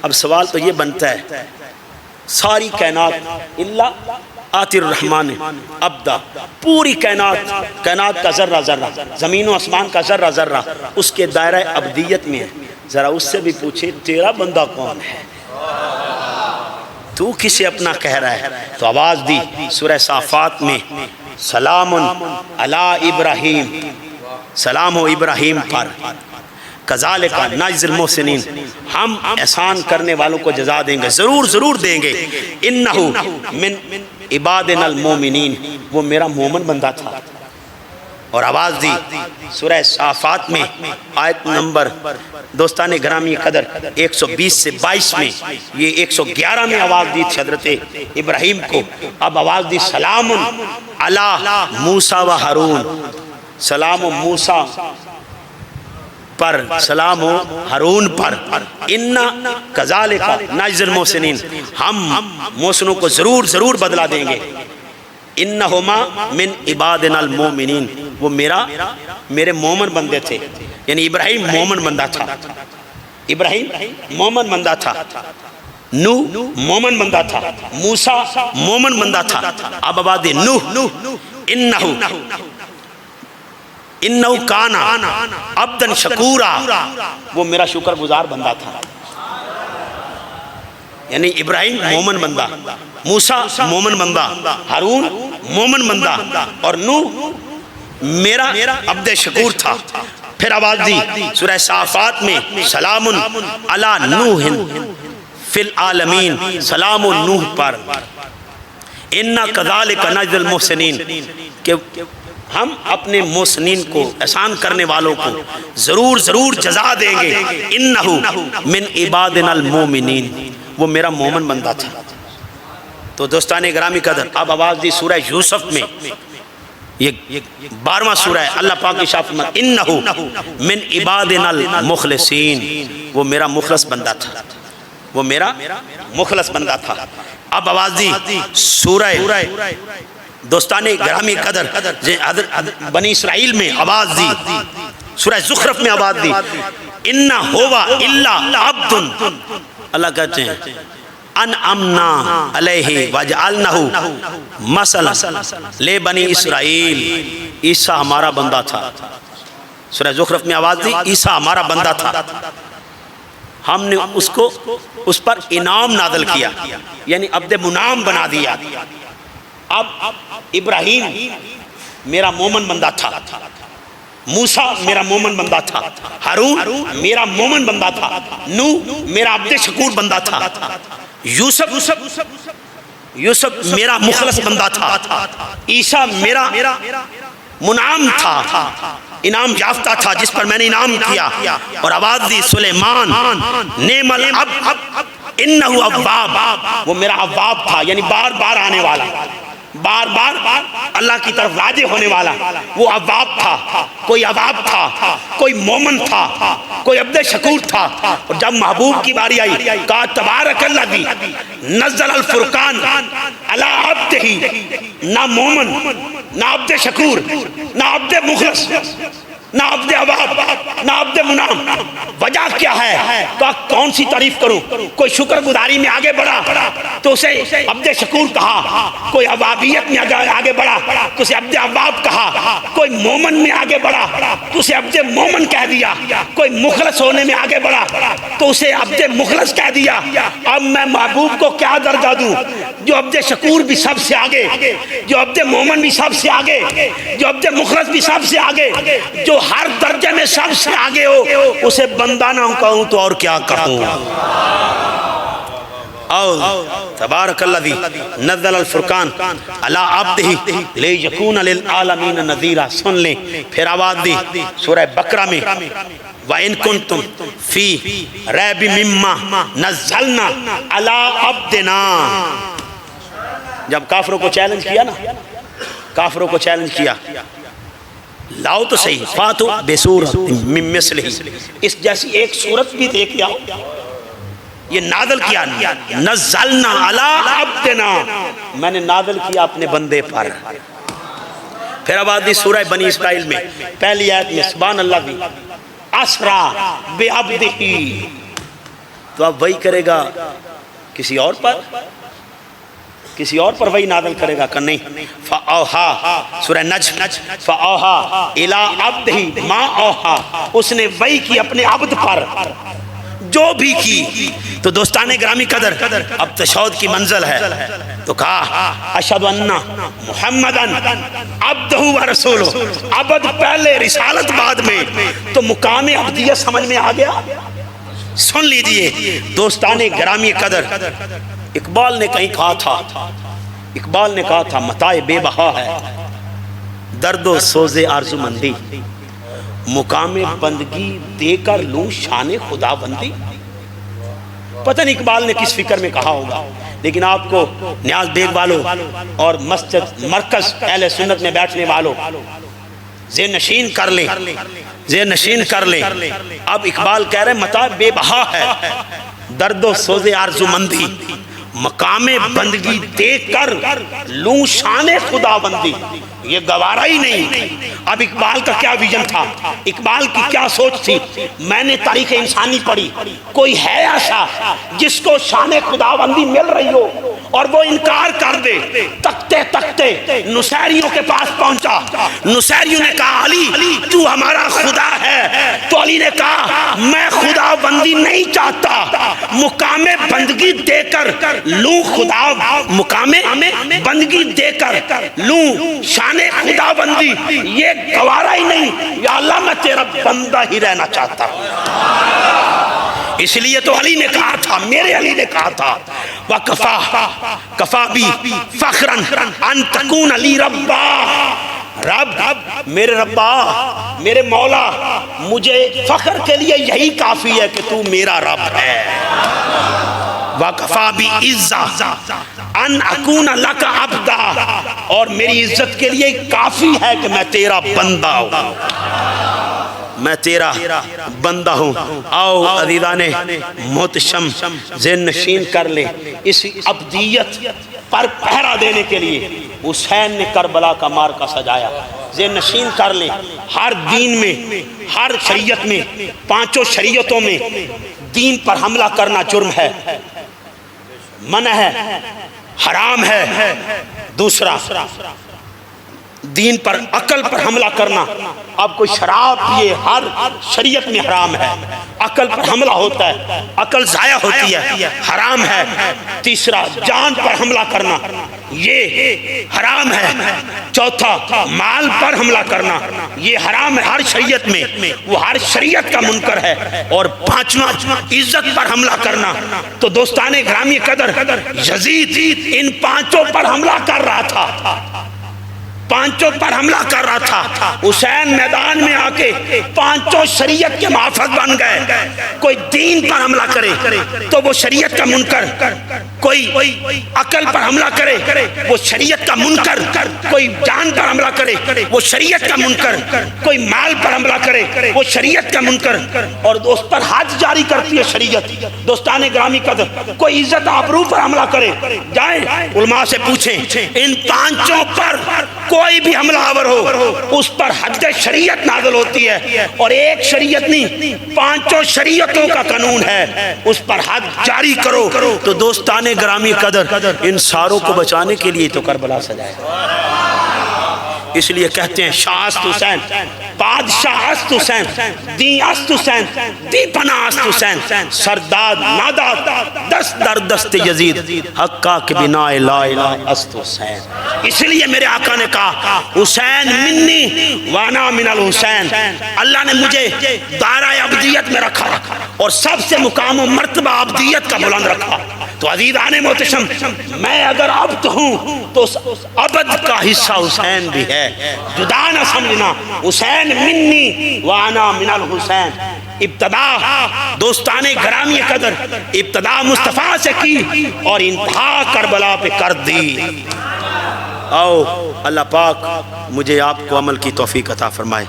اب سوال تو یہ بنتا ہے ساری کائنات اللہ آتی الرحمن عبدا، پوری کائنات کا ذرہ ذرہ، زمین و آسمان کا ذرہ ذرہ اس کے دائرہ عبدیت میں ہے، ذرا اس سے بھی پوچھے تیرا بندہ کون ہے، تو کسے اپنا کہہ رہا ہے؟ تو آواز دی سورہ صافات میں، سلام علی ابراہیم، سلام ہو ابراہیم پر، کذالک نجزی المحسنین، ہم احسان کرنے والوں کو جزا دیں گے، ضرور دیں گے، انہو من عبادنا المومنین، وہ میرا مومن بندہ تھا۔ اور آواز دی سورہ صافات میں آیت نمبر دوستان گرامی قدر 120 سے 22 میں، یہ 111 میں آواز دی تھی حضرت ابراہیم کو، اب آواز دی سلام علی موسیٰ و ہارون، سلام و موسیٰ پر، سلام ہو ہارون پر، انا کذالک نجزی المحسنین، ہم محسنوں کو ضرور بدلہ دیں گے، انہما من عبادنا المومنین، وہ میرے مومن بندے تھے، یعنی ابراہیم مومن بندہ تھا، ابراہیم مومن بندہ تھا، نوح مومن بندہ تھا، موسیٰ مومن بندہ تھا، اب آباد نوح، انہو کانا عبدن شکورا، وہ میرا شکر گزار بندہ تھا، یعنی ابراہیم مومن بندہ، موسیٰ مومن بندہ، ہارون مومن بندہ، اور نوح میرا عبد شکور تھا۔ پھر آواز دی سورہ صافات میں، سلام علی نوح فی العالمین، سلام نوح پر، انا کذالک نجزی المحسنین، کہ ہم اپنے محسنین کو، احسان کرنے والوں کو ضرور جزا دیں گے، انہو من عبادنا المومنین، وہ میرا مومن بندہ تھا۔ تو دوستان گرامی قدر، اب آواز دی سورہ یوسف میں، یہ 12واں سورہ ہے، اللہ پاک کی شاف فرماتا ہے انہو من عبادنا المخلصین، وہ میرا مخلص بندہ تھا، وہ میرا مخلص بندہ تھا۔ اب آواز دی سورہ دوستان گرامی قدر بنی اسرائیل میں آواز دی، سورہ زخرف میں آواز دی، اِنَّا هُوَ إِلَّا عَبْدٌ، اللہ کہتے ہیں انعمنا علیہ وجعلناہ مثلا لبنی اسرائیل، عیسیٰ ہمارا بندہ تھا، سورہ زخرف میں آواز دی عیسیٰ ہمارا بندہ تھا، ہم نے اس پر انعام نازل کیا، یعنی عبد منعم بنا دیا۔ اب ابراہیم میرا مومن بندہ تھا، موسیٰ میرا مومن بندہ تھا، ہارون میرا مومن بندہ تھا، نوح میرا عبد شکور بندہ تھا، یوسف میرا مخلص بندہ تھا، عیسیٰ میرا منعم تھا، انعام یافتہ تھا جس پر میں نے انعام کیا۔ اور آواز دی سلیمان نعم العبد انہو اواب، وہ میرا اواب تھا، یعنی بار بار آنے والا، بار بار اللہ کی طرف راجع ہونے والا، وہ اواب تھا، کوئی اواب تھا، کوئی مومن تھا، کوئی عبد شکور تھا۔ اور جب محبوب کی باری آئی کہا تبارک الذی نزل الفرقان علی عبدہ، نہ مومن، نہ عبد شکور، نہ عبد مخلص، نہ عبد اواب، نہ عبد منعم، وجہ کیا ہے؟ کہا کون سی تعریف کروں؟ کوئی شکر گزاری میں آگے بڑھا تو اسے عبد شکور کہا، کوئی اوابیت میں آگے بڑھا تو اسے عبد اواب کہا، کوئی مومن میں آگے بڑھا تو اسے عبد مومن کہہ دیا، کوئی مخلص ہونے میں آگے بڑھا تو اسے عبد مخلص کہہ دیا۔ اب میں محبوب کو کیا درجہ دوں؟ جو عبد شکور بھی سب سے آگے، جو عبد مومن بھی سب سے آگے، جو عبد مخلص بھی سب سے آگے، جو ہر درجے میں سب سے آگے ہو، اسے بندہ نہ کہوں تو اور کیا کہوں؟ او تبارک الذی نزل الفرقان علی عبدہ لیکون للعالمین نذیرا، سن لیں۔ پھر آواز دی سورہ بقرہ میں وَإِن كُنتُمْ فِي رَيْبٍ مِّمَّا نَزَّلْنَا عَلَىٰ عَبْدِنَا، جب کافروں کو چیلنج کیا نا، کافروں کو چیلنج کیا، لاؤ تو صحیح، فاتو بسورۃ من مثلہ، اس جیسی ایک صورت بھی دے کے آؤ۔ یہ نازل کیا، نزلنا علی عبدنا، میں نے نازل کیا اپنے بندے پر۔ پھر آواز دی سورہ بنی اسرائیل میں پہلی آیت میں سبحان اللہ بھی اسرا بعبدہ، تو اب وہی کرے گا کسی اور پر، کسی اور پر وہی نازل کرے گا کہ نہیں؟ فَأَوْحَا سورہ نجم، فَأَوْحَا إِلَىٰ عَبْدِهِ مَا أَوْحَا، اس نے وحی کی اپنے عبد پر جو بھی کی۔ تو دوستان گرامی قدر، اب تشہد کی منزل ہے تو کہا اشہد ان محمدن عبدہ و رسولہ، عبد پہلے رسالت بعد میں، تو مقام عبدیت سمجھ میں آ گیا۔ سن لیجئے دوستان گرامی قدر، اقبال نے کہیں کہا تھا، اقبال نے کہا تھا متاع بے بہا ہے درد و سوز آرزو مندی، مقام بندگی دے کر لوں شان خدا بندی۔ پتہ نہیں اقبال نے کس فکر میں کہا ہوگا، لیکن آپ کو نیاز بیگ والوں اور مسجد مرکز اہل سنت میں بیٹھنے والوں ذہن نشین کر لیں، ذہن نشین کر لیں۔ اب اقبال کہہ رہے ہیں متاع بے بہا ہے درد و سوز آرزو مندی، مقام بندگی دیکھ کر لوں شان خدا بندی۔ یہ گوارا ہی نہیں۔ اب اقبال کا کیا ویژن تھا، اقبال کی کیا سوچ تھی؟ میں نے تاریخ انسانی پڑھی، کوئی ہے ایسا جس کو شان خدا بندی مل رہی ہو اور وہ انکار کر دے؟ تکتے تکتے نصیریوں کے پاس پہنچا، نصیریوں نے کہا علی تو ہمارا خدا ہے، تو علی نے کہا میں خدا بندی نہیں چاہتا، مقام بندگی دے کر لوں خدا، مقام بندگی دے کر لوں شان خدا بندی۔ یہ گوارا ہی نہیں، یا اللہ میں تیرا بندہ ہی رہنا چاہتا ہوں۔ اس لیے تو علی نے کہا تھا، میرے علی نے کہا تھا وَكَفَى كَفَى بِي فَخْرًا أَن تَكُونَ لِي رَبًّا، رب میرے ربا، میرے مولا، مجھے فخر کے لیے یہی کافی ہے کہ تو میرا رب ہے۔ وَكَفَى بِعِزَّةٍ أَنْ أَكُونَ لَكَ عَبْدًا، اور میری عزت کے لیے کافی ہے کہ میں تیرا بندہ ہوں، میں تیرا بندہ ہوں۔ آؤ عزیزان محتشم ذہن نشین کر لیں، اس عبدیت پر پہرا دینے کے لیے حسین نے کربلا کا مارکا سجایا۔ ذہن نشین کر لیں، ہر دین میں، ہر شریعت میں، پانچوں شریعتوں میں دین پر حملہ کرنا جرم ہے، منع ہے، حرام ہے۔ دوسرا دین پر، عقل پر حملہ کرنا، اب کوئی شراب پیے ہر شریعت میں حرام ہے، عقل پر حملہ ہوتا ہے، عقل ضائع ہوتی ہے، حرام ہے۔ تیسرا جان پر حملہ کرنا، یہ حرام ہے۔ چوتھا مال پر حملہ کرنا، یہ حرام ہے ہر شریعت میں، وہ ہر شریعت کا منکر ہے۔ اور پانچواں عزت پر حملہ کرنا۔ تو دوستان گرامی قدر، یزید ان پانچوں پر حملہ کر رہا تھا، پانچوں پر حملہ کر رہا تھا۔ حسین میدان میں آ کے پانچوں شریعت کے محافظ بن گئے۔ کوئی دین پر حملہ کرے تو وہ شریعت کا منکر، کوئی عقل پر حملہ کرے وہ شریعت کا منکر، کوئی جان پر حملہ کرے وہ شریعت کا منکر، کوئی مال پر حملہ کرے وہ شریعت کا منکر، اور اس پر حد جاری کرتی ہے شریعت۔ دوستان گرامی قدر، کوئی عزت آبرو پر حملہ کرے، جائیں علماء سے پوچھیں، ان پانچوں پر کوئی بھی حملہ آور ہو اس پر حد شریعت نازل ہوتی ہے، اور ایک شریعت نہیں، پانچوں شریعتوں کا قانون ہے، اس پر حد جاری کرو۔ تو دوستان گرامی قدر، ان ساروں کو بچانے کے لیے تو کربلا سجایا۔ اس لیے کہتے ہیں شاہ است حسین، بادشاہ است حسین، دی است حسین، دی پناہ است حسین، سرداد ناداد دست در دست یزید، حقا کے بنا لا الہ است حسین۔ اس لیے میرے آقا نے کہا حسین منی وانا من الحسین، اللہ نے مجھے دائرہ عبدیت میں رکھا اور سب سے مقام و مرتبہ عبدیت کا بلند رکھا۔ تو عزیزان محتشم، میں اگر عبد ہوں تو اس عبد کا حصہ حسین بھی ہے، جدا نہ سمجھنا۔ حسین منی وانا من الحسین، ابتدا دوستان گرامی قدر ابتدا مصطفیٰ سے کی اور انتہا کربلا پہ کر دی۔ آؤ اللہ پاک مجھے آپ کو عمل کی توفیق عطا فرمائے۔